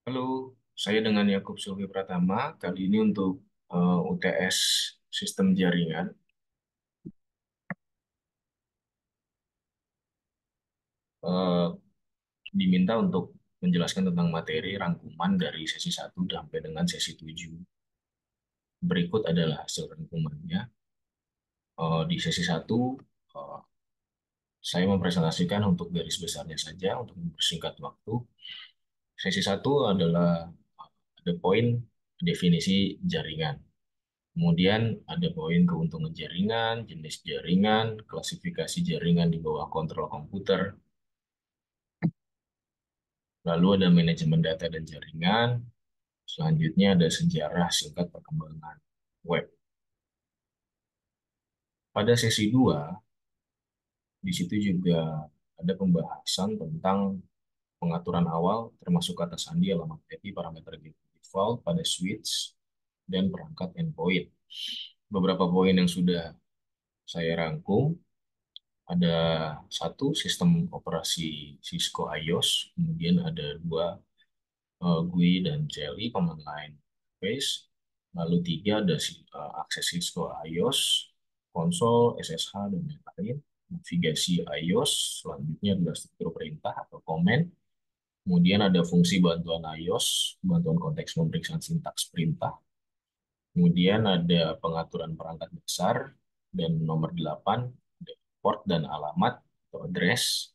Halo, saya dengan Yakub Sulfi Pratama. Kali ini untuk UTS Sistem Jaringan, eh, diminta untuk menjelaskan tentang materi rangkuman dari sesi 1 sampai dengan sesi 7. Berikut adalah hasil rangkumannya. Di sesi 1, eh, saya mempresentasikan untuk garis besarnya saja untuk mempersingkat waktu. Sesi 1 adalah ada poin definisi jaringan. Kemudian ada poin keuntungan jaringan, jenis jaringan, klasifikasi jaringan di bawah kontrol komputer, lalu ada manajemen data dan jaringan, selanjutnya ada sejarah singkat perkembangan web. Pada sesi 2, di situ juga ada pembahasan tentang pengaturan awal termasuk kata sandi, alamat IP, parameter default pada switch, dan perangkat endpoint. Beberapa poin yang sudah saya rangkum. Ada satu sistem operasi Cisco iOS, kemudian ada dua GUI dan Jelly command line base, lalu tiga ada akses Cisco iOS, konsol, SSH dan lain-lain, navigasi iOS, selanjutnya adalah struktur perintah atau command, kemudian ada fungsi bantuan iOS, bantuan konteks pemeriksaan sintaks perintah, kemudian ada pengaturan perangkat dasar, dan nomor 8 ada port dan alamat atau address.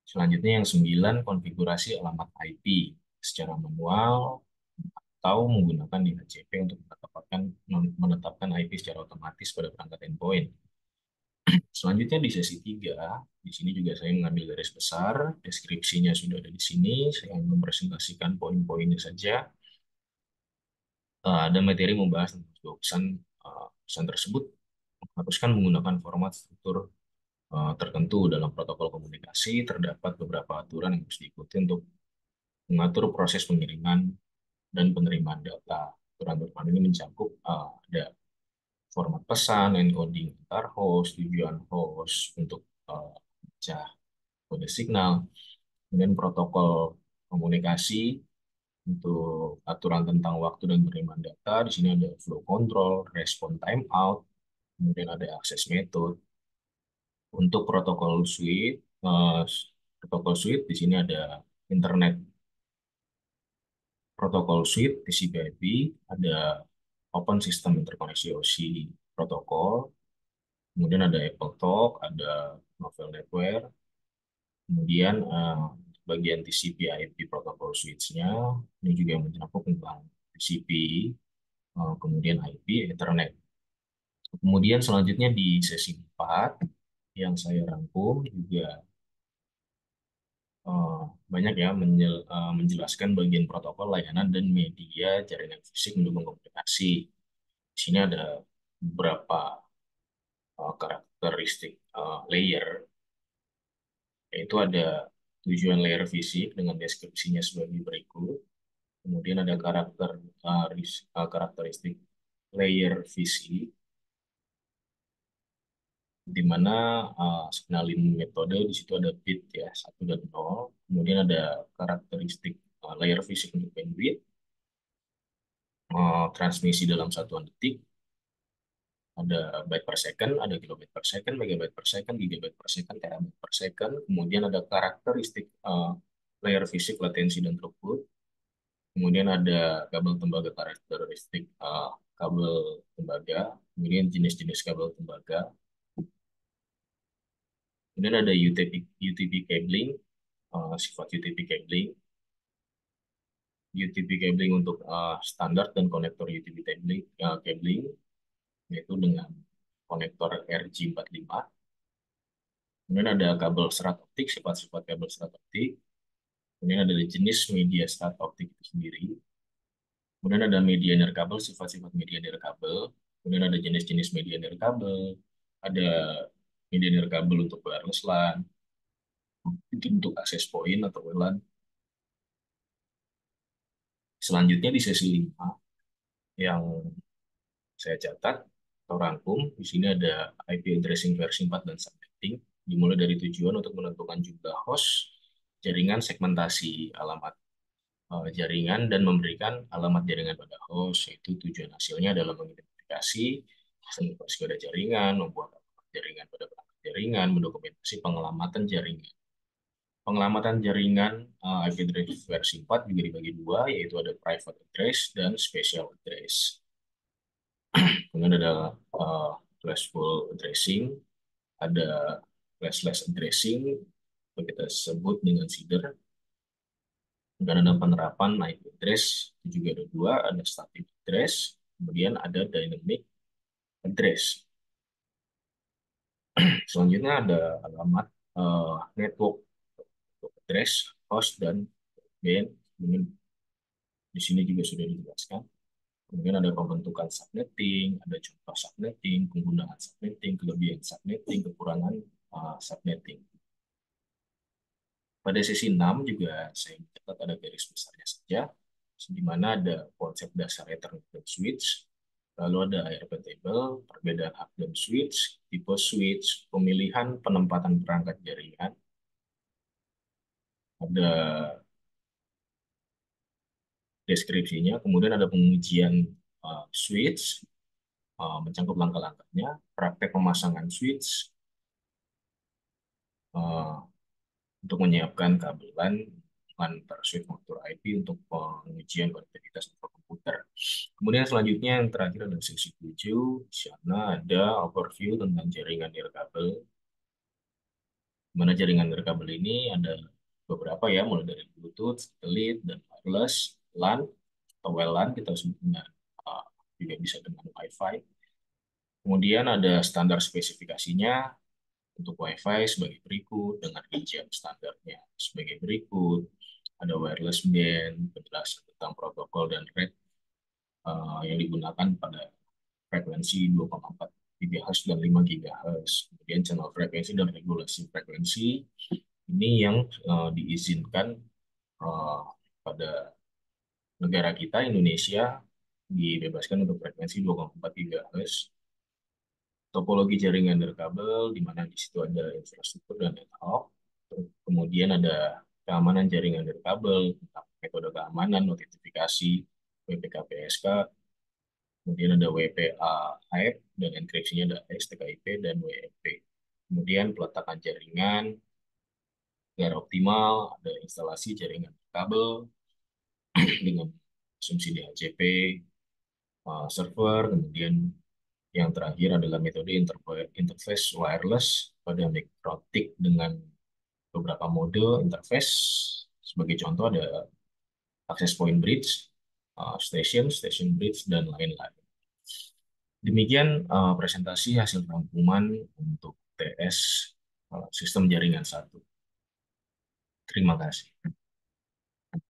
Selanjutnya yang 9, konfigurasi alamat IP secara manual atau menggunakan DHCP untuk menetapkan IP secara otomatis pada perangkat endpoint. Selanjutnya di sesi 3, di sini juga saya mengambil garis besar, deskripsinya sudah ada di sini, saya mempresentasikan poin-poinnya saja. Ada materi membahas tentang dua pesan, pesan tersebut mengharuskan menggunakan format struktur tertentu dalam protokol komunikasi. Terdapat beberapa aturan yang harus diikuti untuk mengatur proses pengiriman dan penerimaan data. Aturan-aturan ini mencakup ada format pesan, encoding antar host, tujuan host untuk baca kode signal, kemudian protokol komunikasi untuk aturan tentang waktu dan penerimaan data. Di sini ada flow control, respon timeout, kemudian ada access method. Untuk protokol suite di sini ada internet protokol suite TCP/IP, ada Open System Interkoneksi OSI protokol, kemudian ada AppleTalk, ada Novel Network, kemudian bagian TCP/IP protokol switch-nya ini juga mencakup tentang TCP, kemudian IP, Ethernet. Kemudian selanjutnya di sesi 4 yang saya rangkum juga eh, banyak ya menjelaskan bagian protokol layanan dan media jaringan fisik mendukung komunikasi. Di sini ada beberapa karakteristik layer, yaitu ada tujuan layer fisik dengan deskripsinya sebagai berikut. Kemudian ada karakteristik layer fisik, di mana signalin metode di situ ada bit ya 1 dan 0. Kemudian ada karakteristik layer fisik untuk bandwidth, transmisi dalam satuan detik, ada byte per second, ada kilobit per second, megabyte per second, gigabyte per second, terabyte per second. Kemudian ada karakteristik layer fisik latensi dan throughput. Kemudian ada kabel tembaga, karakteristik kabel tembaga, kemudian jenis-jenis kabel tembaga. Kemudian ada UTP cabling, sifat UTP cabling. UTP cabling untuk standar dan konektor UTP cabling, yaitu dengan konektor RJ45. Kemudian ada kabel serat optik, sifat-sifat kabel serat optik. Kemudian ada jenis media serat optik itu sendiri. Kemudian ada media nirkabel, sifat-sifat media nirkabel. Kemudian ada jenis-jenis media nirkabel. Ada media nirkabel untuk wireless LAN, itu untuk akses point atau WLAN. Selanjutnya di sesi 5 yang saya catat atau rangkum, di sini ada IP addressing versi 4 dan subnetting, dimulai dari tujuan untuk menentukan jumlah host, jaringan, segmentasi alamat. jaringan dan memberikan alamat jaringan pada host, yaitu tujuan hasilnya adalah mengidentifikasi sensor pada jaringan, membuat alamat jaringan pada perangkat jaringan, mendokumentasi pengelamatan jaringan. Pengelamatan jaringan IP address versi 4 juga dibagi dua, yaitu ada private address dan special address. Kemudian ada flashful addressing, ada flashless addressing, yang kita sebut dengan seeder. Dan ada penerapan IP address, itu juga ada dua, ada static address, kemudian ada dynamic address. Selanjutnya ada alamat network address, host, dan ban. Di sini juga sudah dijelaskan. Kemudian ada pembentukan subnetting, ada contoh subnetting, penggunaan subnetting, kelebihan subnetting, kekurangan subnetting. Pada sesi 6 juga saya mencatat ada garis besarnya saja, di mana ada konsep dasar Ethernet dan switch, lalu ada ARP table, perbedaan hub dan switch, tipe switch, pemilihan penempatan perangkat jaringan, ada deskripsinya, kemudian ada pengujian switch, mencangkup langkah-langkahnya, praktek pemasangan switch, uh, untuk menyiapkan kabelan antar switch motor IP untuk pengujian konektivitas untuk komputer. Kemudian selanjutnya yang terakhir adalah sesi 7, di sana ada overview tentang jaringan nirkabel. Mana jaringan nirkabel ini ada beberapa ya, mulai dari Bluetooth, satelit, dan wireless, LAN, atau WLAN kita sebutnya, juga bisa dengan Wi-Fi. Kemudian ada standar spesifikasinya untuk Wi-Fi sebagai berikut, dengan rincian standarnya sebagai berikut. Ada wireless band, penjelasan tentang protokol dan rate yang digunakan pada frekuensi 2,4 GHz dan 5 GHz. Kemudian channel frekuensi dan regulasi frekuensi ini yang diizinkan pada negara kita, Indonesia, dibebaskan untuk frekuensi 2,4 GHz. Topologi jaringan nirkabel, di mana di situ ada infrastruktur dan network. Kemudian ada keamanan jaringan nirkabel, metode keamanan, notifikasi, WPK-PSK, kemudian ada WPA AEP, dan enkripsinya ada STKIP dan WEP. Kemudian peletakan jaringan agar optimal, ada instalasi jaringan kabel dengan asumsi DHCP, server, kemudian yang terakhir adalah metode interface wireless pada mikrotik dengan beberapa mode interface. Sebagai contoh ada access point bridge, station bridge, dan lain-lain. Demikian presentasi hasil rangkuman untuk TS sistem jaringan 1. Terima kasih.